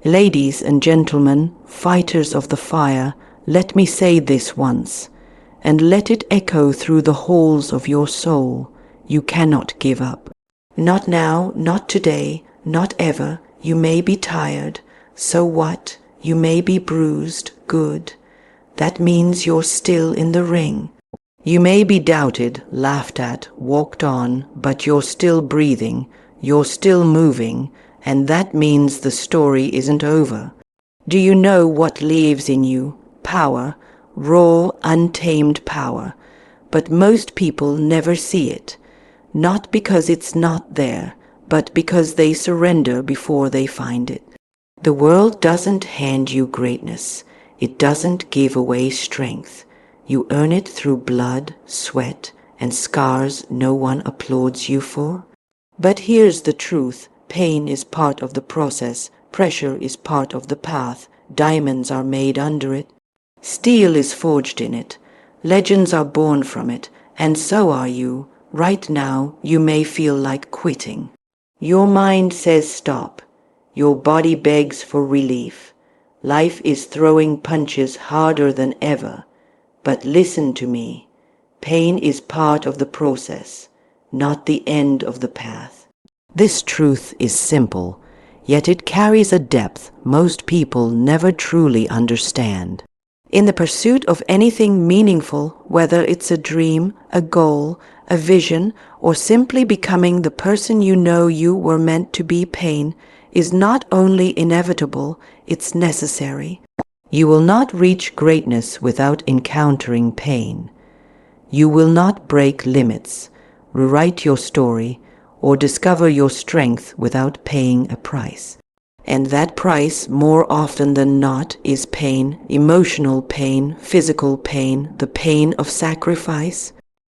Ladies and gentlemen, fighters of the fire, let me say this once, and let it echo through the halls of your soul. You cannot give up. Not now, not today, not ever. You may be tired. So what? You may be bruised. Good. That means you're still in the ring. You may be doubted, laughed at, walked on, but you're still breathing. You're still moving. And that means the story isn't over. Do you know what lives in you? Power, raw, untamed power. But most people never see it. Not because it's not there, but because they surrender before they find it. The world doesn't hand you greatness. It doesn't give away strength. You earn it through blood, sweat, and scars no one applauds you for. But here's the truth. Pain is part of the process. Pressure is part of the path. Diamonds are made under it. Steel is forged in it. Legends are born from it. And so are you. Right now, you may feel like quitting. Your mind says stop. Your body begs for relief. Life is throwing punches harder than ever. But listen to me. Pain is part of the process, not the end of the path. This truth is simple, yet it carries a depth most people never truly understand. In the pursuit of anything meaningful, whether it's a dream, a goal, a vision, or simply becoming the person you know you were meant to be, pain is not only inevitable, it's necessary. You will not reach greatness without encountering pain. You will not break limits, rewrite your story, or discover your strength without paying a price. And that price, more often than not, is pain, emotional pain, physical pain, the pain of sacrifice,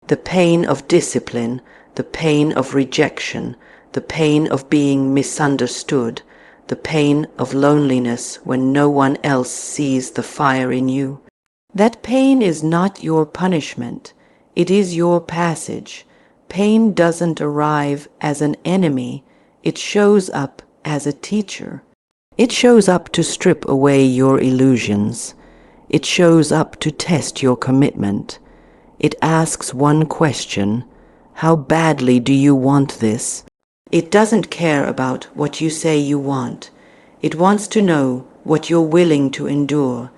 the pain of discipline, the pain of rejection, the pain of being misunderstood, the pain of loneliness when no one else sees the fire in you. That pain is not your punishment. It is your passage. Pain doesn't arrive as an enemy. It shows up as a teacher. It shows up to strip away your illusions. It shows up to test your commitment. It asks one question: how badly do you want this? It doesn't care about what you say you want. It wants to know what you're willing to endure.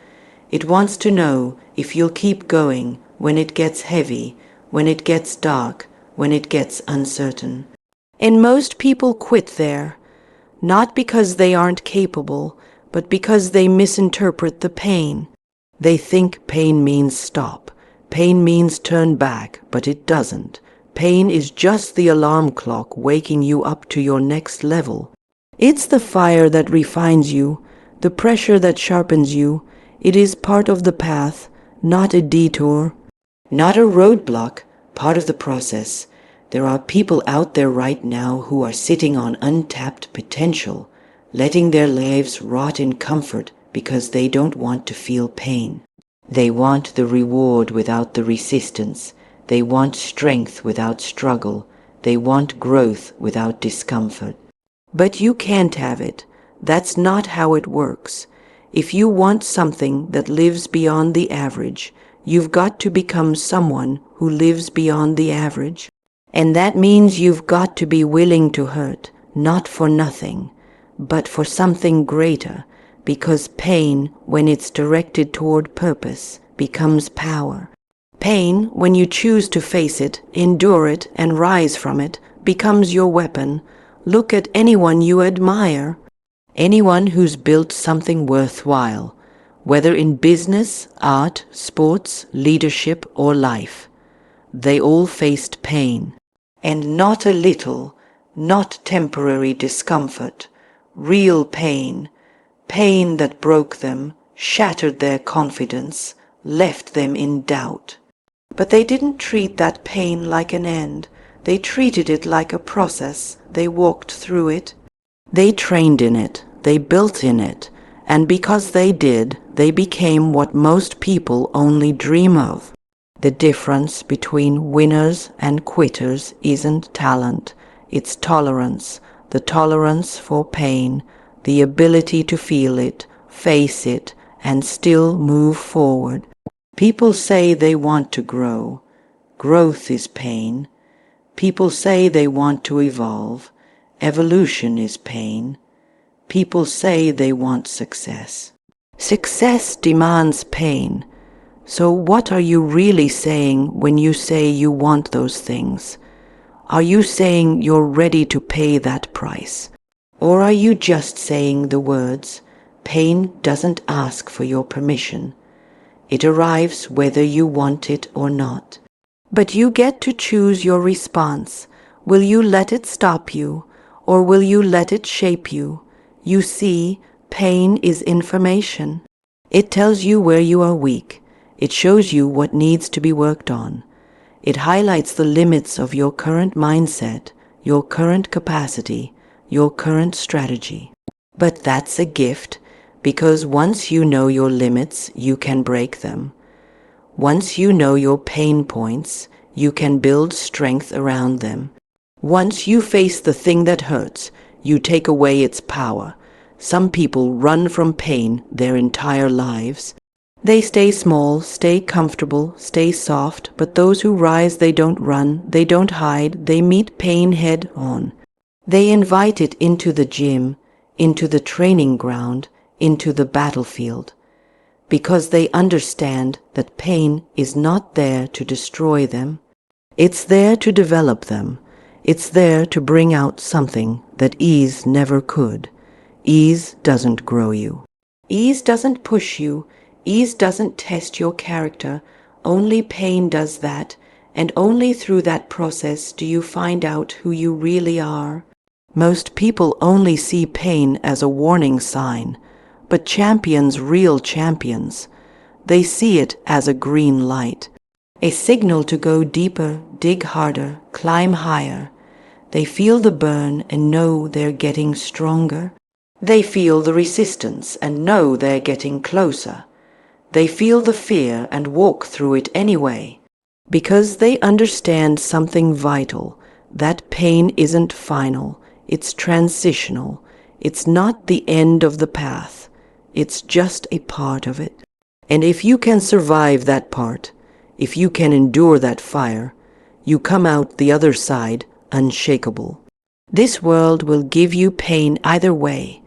It wants to know if you'll keep going when it gets heavy, when it gets dark, when it gets uncertain. And most people quit there, not because they aren't capable, but because they misinterpret the pain. They think pain means stop. Pain means turn back, but it doesn't. Pain is just the alarm clock waking you up to your next level. It's the fire that refines you, the pressure that sharpens you. It is part of the path, not a detour, not a roadblock, part of the process. There are people out there right now who are sitting on untapped potential, letting their lives rot in comfort because they don't want to feel pain. They want the reward without the resistance. They want strength without struggle. They want growth without discomfort. But you can't have it. That's not how it works. If you want something that lives beyond the average, you've got to become someone who lives beyond the average. And that means you've got to be willing to hurt, not for nothing, but for something greater, because pain, when it's directed toward purpose, becomes power. Pain, when you choose to face it, endure it, and rise from it, becomes your weapon. Look at anyone you admire, anyone who's built something worthwhile, whether in business, art, sports, leadership, or life. They all faced pain, and not a little, not temporary discomfort, real pain, pain that broke them, shattered their confidence, left them in doubt. But they didn't treat that pain like an end. They treated it like a process. They walked through it. They trained in it. They built in it. And because they did, they became what most people only dream of. The difference between winners and quitters isn't talent. It's tolerance. The tolerance for pain, the ability to feel it, face it, and still move forward. People say they want to grow. Growth is pain. People say they want to evolve. Evolution is pain. People say they want success. Success demands pain. So what are you really saying when you say you want those things? Are you saying you're ready to pay that price? Or are you just saying the words, pain doesn't ask for your permission. It arrives whether you want it or not. But you get to choose your response. Will you let it stop you, or will you let it shape you? You see, pain is information. It tells you where you are weak. It shows you what needs to be worked on. It highlights the limits of your current mindset, your current capacity, your current strategy. But that's a gift, because once you know your limits, you can break them. Once you know your pain points, you can build strength around them. Once you face the thing that hurts, you take away its power. Some people run from pain their entire lives. They stay small, stay comfortable, stay soft, but those who rise, they don't run, they don't hide, they meet pain head on. They invite it into the gym, into the training ground, into the battlefield, because they understand that pain is not there to destroy them. It's there to develop them. It's there to bring out something that ease never could. Ease doesn't grow you. Ease doesn't push you. Ease doesn't test your character. Only pain does that, and only through that process do you find out who you really are. Most people only see pain as a warning sign, but champions, real champions, they see it as a green light, a signal to go deeper, dig harder, climb higher. They feel the burn and know they're getting stronger. They feel the resistance and know they're getting closer. They feel the fear and walk through it anyway, because they understand something vital, that pain isn't final, it's transitional, it's not the end of the path, it's just a part of it. And if you can survive that part, if you can endure that fire, you come out the other side unshakable. This world will give you pain either way.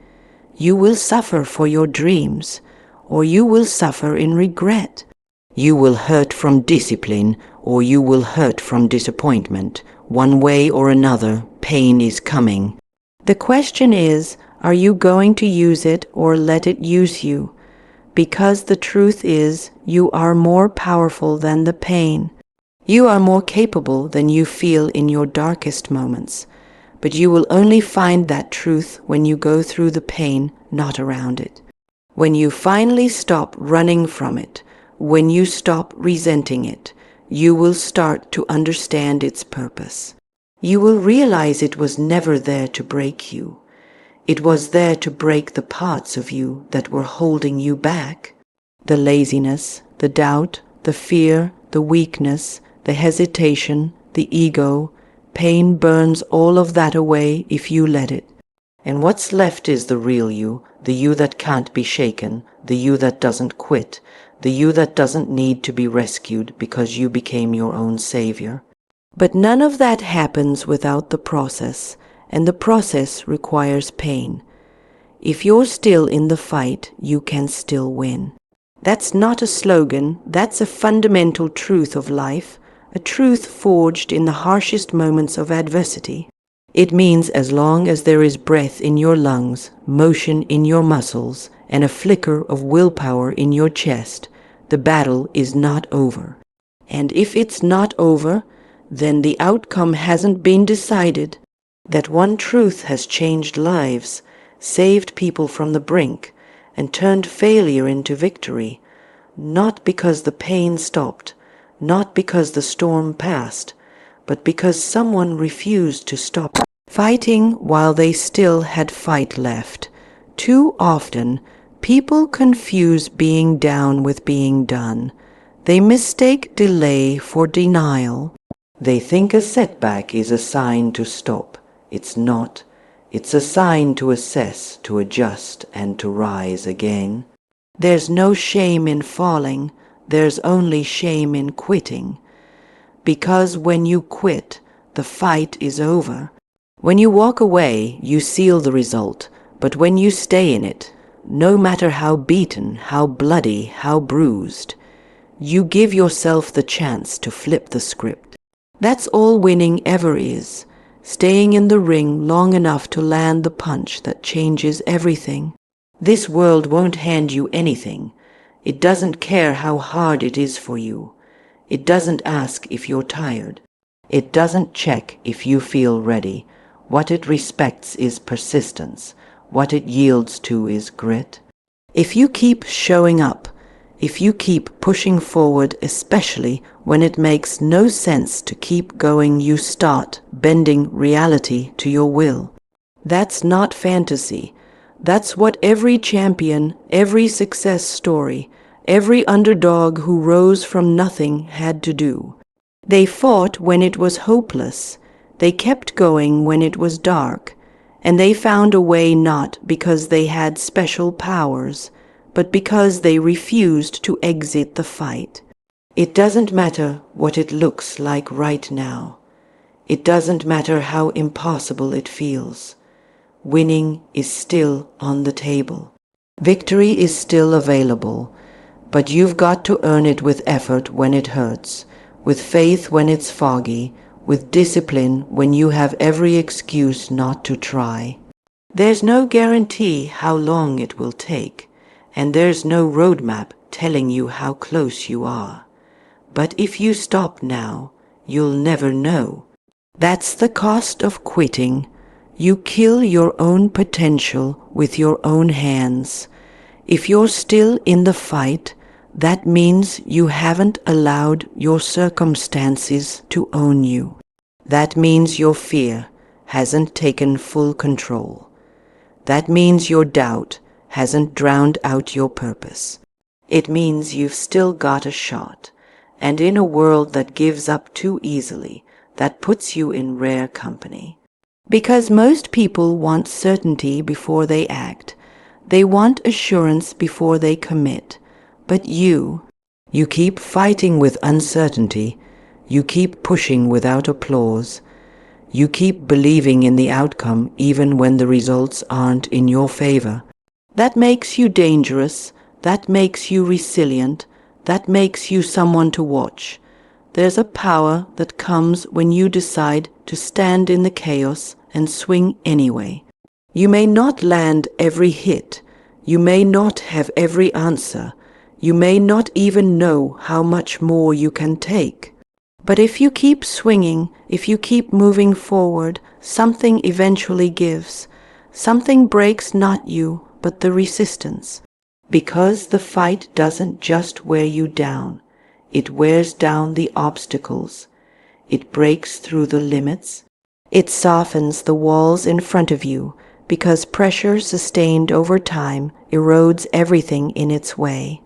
You will suffer for your dreams, or you will suffer in regret. You will hurt from discipline, or you will hurt from disappointment. One way or another, pain is coming. The question is, are you going to use it or let it use you? Because the truth is, you are more powerful than the pain. You are more capable than you feel in your darkest moments. But you will only find that truth when you go through the pain, not around it. When you finally stop running from it, when you stop resenting it, you will start to understand its purpose. You will realize it was never there to break you. It was there to break the parts of you that were holding you back. The laziness, the doubt, the fear, the weakness, the hesitation, the ego. Pain burns all of that away if you let it. And what's left is the real you, the you that can't be shaken, the you that doesn't quit, the you that doesn't need to be rescued because you became your own savior. But none of that happens without the process, and the process requires pain. If you're still in the fight, you can still win. That's not a slogan, that's a fundamental truth of life, a truth forged in the harshest moments of adversity. It means as long as there is breath in your lungs, motion in your muscles, and a flicker of willpower in your chest, the battle is not over. And if it's not over, then the outcome hasn't been decided. That one truth has changed lives, saved people from the brink, and turned failure into victory, not because the pain stopped, not because the storm passed, but because someone refused to stop fighting while they still had fight left. Too often, people confuse being down with being done. They mistake delay for denial. They think a setback is a sign to stop. It's not. It's a sign to assess, to adjust, and to rise again. There's no shame in falling, there's only shame in quitting. Because when you quit, the fight is over. When you walk away, you seal the result, but when you stay in it, no matter how beaten, how bloody, how bruised, you give yourself the chance to flip the script. That's all winning ever is, staying in the ring long enough to land the punch that changes everything. This world won't hand you anything. It doesn't care how hard it is for you. It doesn't ask if you're tired. It doesn't check if you feel ready. What it respects is persistence. What it yields to is grit. If you keep showing up, if you keep pushing forward, especially when it makes no sense to keep going, you start bending reality to your will. That's not fantasy. That's what every champion, every success story, every underdog who rose from nothing had to do. They fought when it was hopeless. They kept going when it was dark. And they found a way not because they had special powers, but because they refused to exit the fight. It doesn't matter what it looks like right now. It doesn't matter how impossible it feels. Winning is still on the table. Victory is still available, but you've got to earn it with effort when it hurts, with faith when it's foggy, with discipline when you have every excuse not to try. There's no guarantee how long it will take, and there's no roadmap telling you how close you are. But if you stop now, you'll never know. That's the cost of quitting. You kill your own potential with your own hands. If you're still in the fight, that means you haven't allowed your circumstances to own you. That means your fear hasn't taken full control. That means your doubt hasn't drowned out your purpose. It means you've still got a shot, and in a world that gives up too easily, that puts you in rare company. Because most people want certainty before they act. They want assurance before they commit. But you keep fighting with uncertainty. You keep pushing without applause. You keep believing in the outcome even when the results aren't in your favor. That makes you dangerous. That makes you resilient. That makes you someone to watch. There's a power that comes when you decide to stand in the chaos and swing anyway. You may not land every hit. You may not have every answer. You may not even know how much more you can take. But if you keep swinging, if you keep moving forward, something eventually gives. Something breaks not you, but the resistance. Because the fight doesn't just wear you down. It wears down the obstacles. It breaks through the limits. It softens the walls in front of you, because pressure sustained over time erodes everything in its way.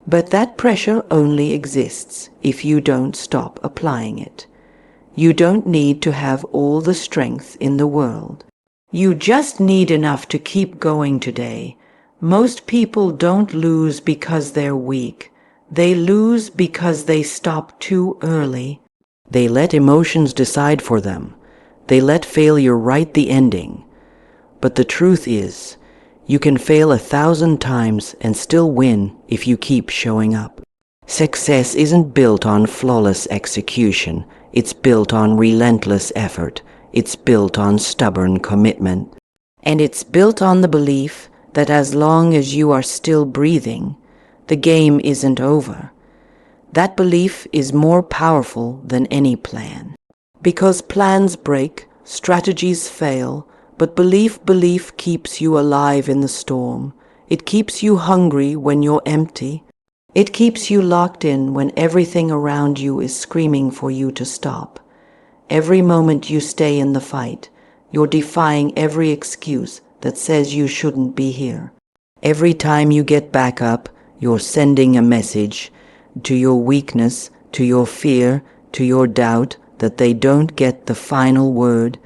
But that pressure only exists if you don't stop applying it. You don't need to have all the strength in the world. You just need enough to keep going today. Most people don't lose because they're weak. They lose because they stop too early. They let emotions decide for them. They let failure write the ending. But the truth is, you can fail 1,000 times and still win if you keep showing up. Success isn't built on flawless execution. It's built on relentless effort. It's built on stubborn commitment. And it's built on the belief that as long as you are still breathing, the game isn't over. That belief is more powerful than any plan. Because plans break, strategies fail, but belief keeps you alive in the storm. It keeps you hungry when you're empty. It keeps you locked in when everything around you is screaming for you to stop. Every moment you stay in the fight, you're defying every excuse that says you shouldn't be here. Every time you get back up, you're sending a message to your weakness, to your fear, to your doubt that they don't get the final word.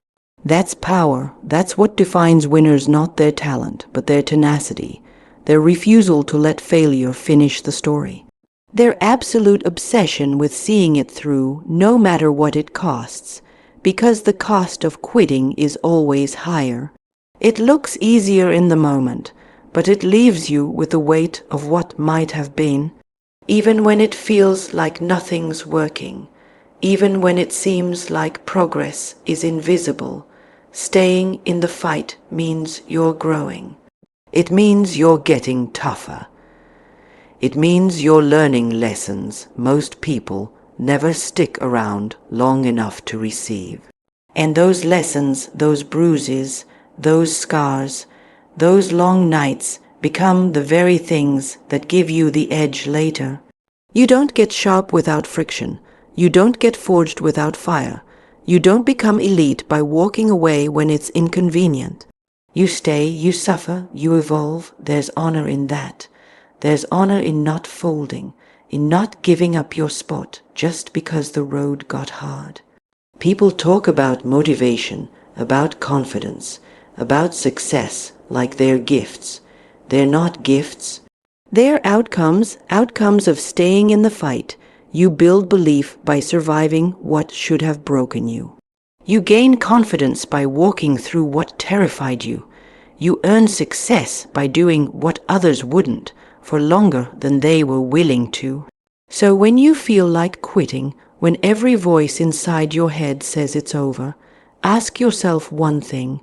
That's power. That's what defines winners, not their talent, but their tenacity, their refusal to let failure finish the story. Their absolute obsession with seeing it through, no matter what it costs, because the cost of quitting is always higher. It looks easier in the moment, but it leaves you with the weight of what might have been, even when it feels like nothing's working, even when it seems like progress is invisible. Staying in the fight means you're growing. It means you're getting tougher. It means you're learning lessons most people never stick around long enough to receive. And those lessons, those bruises, those scars, those long nights become the very things that give you the edge later. You don't get sharp without friction. You don't get forged without fire. You don't become elite by walking away when it's inconvenient. You stay, you suffer, you evolve. There's honor in that. There's honor in not folding, in not giving up your spot just because the road got hard. People talk about motivation, about confidence, about success like they're gifts. They're not gifts. They're outcomes of staying in the fight. You build belief by surviving what should have broken you. You gain confidence by walking through what terrified you. You earn success by doing what others wouldn't for longer than they were willing to. So when you feel like quitting, when every voice inside your head says it's over, ask yourself one thing: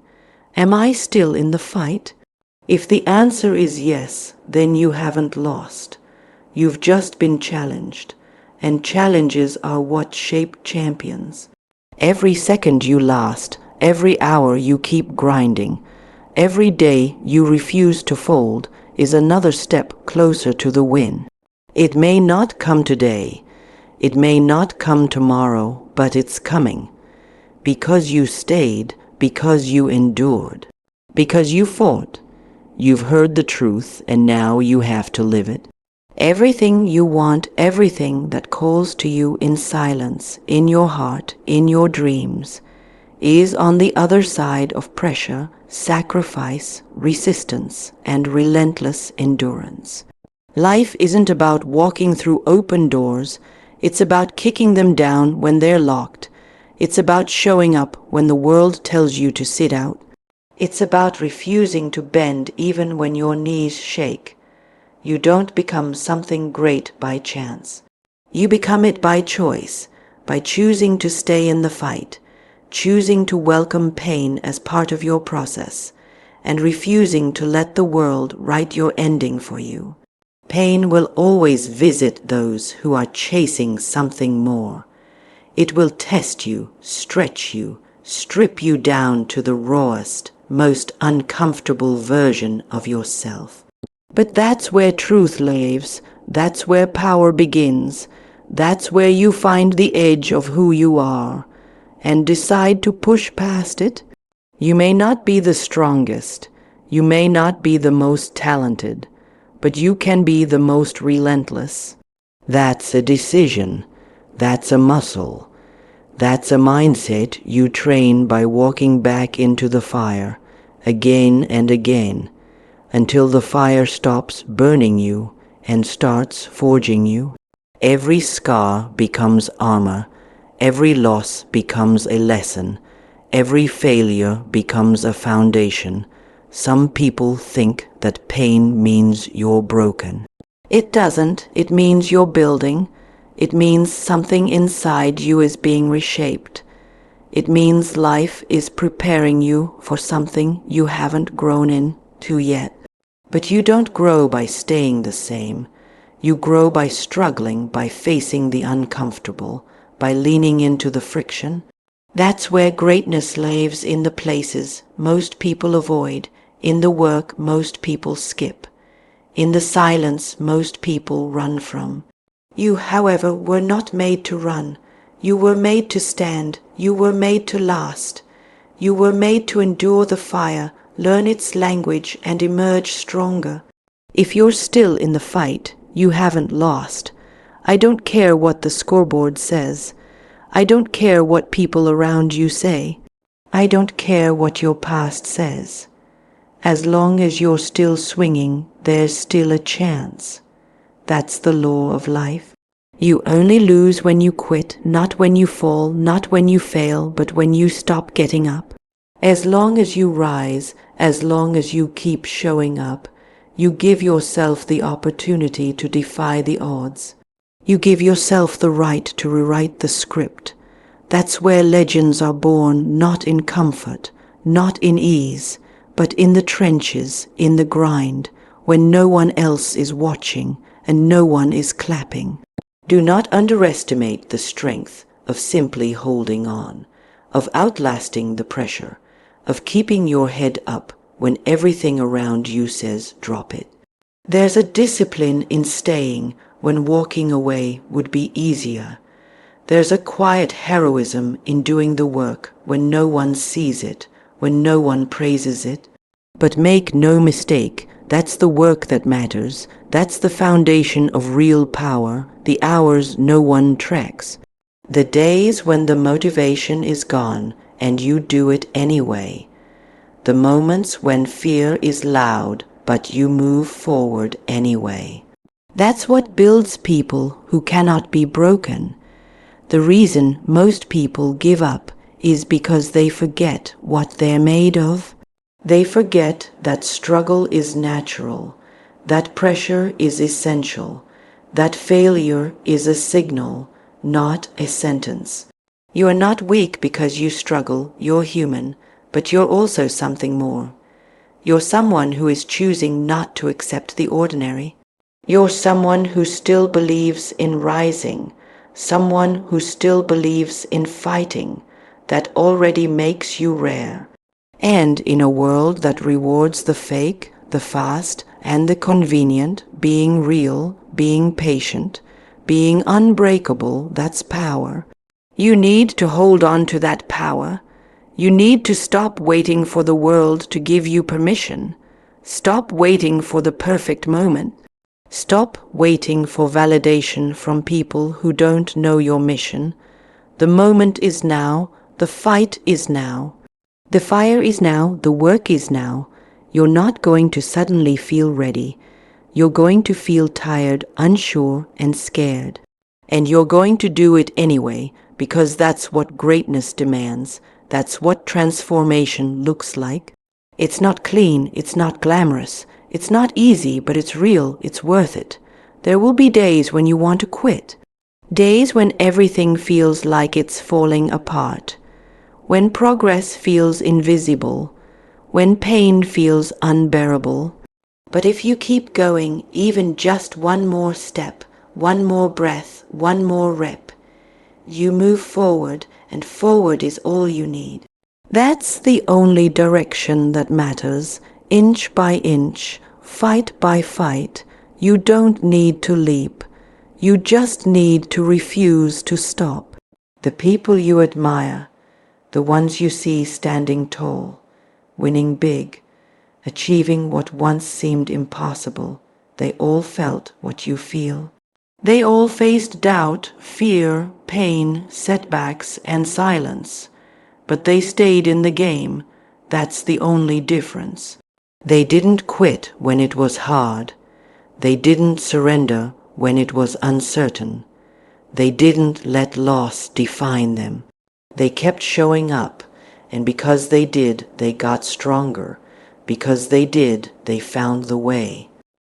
am I still in the fight? If the answer is yes, then you haven't lost. You've just been challenged, and challenges are what shape champions. Every second you last, every hour you keep grinding, every day you refuse to fold is another step closer to the win. It may not come today, it may not come tomorrow, but it's coming. Because you stayed, because you endured, because you fought. You've heard the truth, and now you have to live it. Everything you want, everything that calls to you in silence, in your heart, in your dreams, is on the other side of pressure, sacrifice, resistance, and relentless endurance. Life isn't about walking through open doors. It's about kicking them down when they're locked. It's about showing up when the world tells you to sit out. It's about refusing to bend even when your knees shake. You don't become something great by chance. You become it by choice, by choosing to stay in the fight, choosing to welcome pain as part of your process, and refusing to let the world write your ending for you. Pain will always visit those who are chasing something more. It will test you, stretch you, strip you down to the rawest, most uncomfortable version of yourself. But that's where truth lives. That's where power begins. That's where you find the edge of who you are and decide to push past it. You may not be the strongest. You may not be the most talented, but you can be the most relentless. That's a decision. That's a muscle. That's a mindset you train by walking back into the fire again and again until the fire stops burning you and starts forging you. Every scar becomes armor. Every loss becomes a lesson. Every failure becomes a foundation. Some people think that pain means you're broken. It doesn't. It means you're building. It means something inside you is being reshaped. It means life is preparing you for something you haven't grown into yet. But you don't grow by staying the same. You grow by struggling, by facing the uncomfortable, by leaning into the friction. That's where greatness lives, in the places most people avoid, in the work most people skip, in the silence most people run from. You, however, were not made to run. You were made to stand. You were made to last. You were made to endure the fire, learn its language, and emerge stronger. If you're still in the fight, you haven't lost. I don't care what the scoreboard says. I don't care what people around you say. I don't care what your past says. As long as you're still swinging, there's still a chance. That's the law of life. You only lose when you quit, not when you fall, not when you fail, but when you stop getting up. As long as you rise, as long as you keep showing up, you give yourself the opportunity to defy the odds. You give yourself the right to rewrite the script. That's where legends are born, not in comfort, not in ease, but in the trenches, in the grind, when no one else is watching and no one is clapping. Do not underestimate the strength of simply holding on, of outlasting the pressure, of keeping your head up when everything around you says drop it. There's a discipline in staying when walking away would be easier. There's a quiet heroism in doing the work when no one sees it, when no one praises it. But make no mistake, that's the work that matters. That's the foundation of real power, the hours no one tracks. The days when the motivation is gone and you do it anyway. The moments when fear is loud but you move forward anyway. That's what builds people who cannot be broken. The reason most people give up is because they forget what they're made of. They forget that struggle is natural, that pressure is essential, that failure is a signal, not a sentence. You are not weak because you struggle, you're human, but you're also something more. You're someone who is choosing not to accept the ordinary. You're someone who still believes in rising, someone who still believes in fighting. That already makes you rare. And in a world that rewards the fake, the fast, and the convenient, being real, being patient, being unbreakable, that's power. You need to hold on to that power. You need to stop waiting for the world to give you permission. Stop waiting for the perfect moment. Stop waiting for validation from people who don't know your mission. The moment is now. The fight is now. The fire is now. The work is now. You're not going to suddenly feel ready. You're going to feel tired, unsure, and scared. And you're going to do it anyway, because that's what greatness demands. That's what transformation looks like. It's not clean, it's not glamorous, it's not easy, but it's real, it's worth it. There will be days when you want to quit. Days when everything feels like it's falling apart. When progress feels invisible, when pain feels unbearable. But if you keep going, even just one more step, one more breath, one more rep, you move forward, and forward is all you need. That's the only direction that matters, inch by inch, fight by fight. You don't need to leap. You just need to refuse to stop. The people you admire, the ones you see standing tall, winning big, achieving what once seemed impossible, they all felt what you feel. They all faced doubt, fear, pain, setbacks, and silence. But they stayed in the game. That's the only difference. They didn't quit when it was hard. They didn't surrender when it was uncertain. They didn't let loss define them. They kept showing up, and because they did, they got stronger. Because they did, they found the way.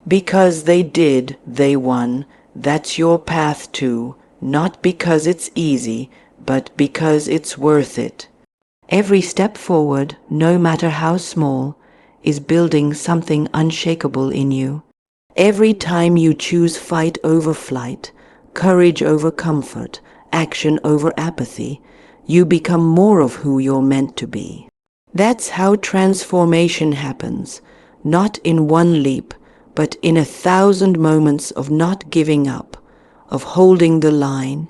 Because they did, they won. That's your path too, not because it's easy, but because it's worth it. Every step forward, no matter how small, is building something unshakable in you. Every time you choose fight over flight, courage over comfort, action over apathy, you become more of who you're meant to be. That's how transformation happens, not in one leap, but in 1,000 moments of not giving up, of holding the line,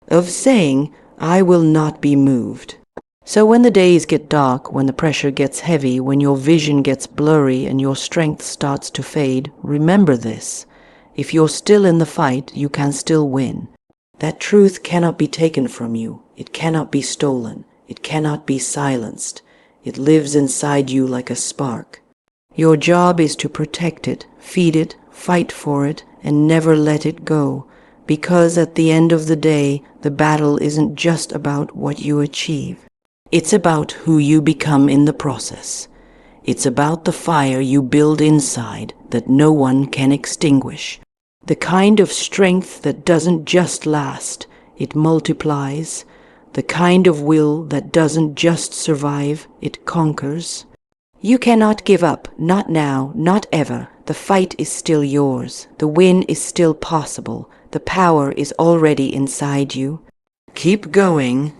of saying, I will not be moved. So when the days get dark, when the pressure gets heavy, when your vision gets blurry and your strength starts to fade, remember this. If you're still in the fight, you can still win. That truth cannot be taken from you. It cannot be stolen. It cannot be silenced. It lives inside you like a spark. Your job is to protect it, feed it, fight for it, and never let it go, because at the end of the day, the battle isn't just about what you achieve. It's about who you become in the process. It's about the fire you build inside that no one can extinguish. The kind of strength that doesn't just last, it multiplies. The kind of will that doesn't just survive, it conquers. You cannot give up, not now, not ever. The fight is still yours. The win is still possible. The power is already inside you. Keep going.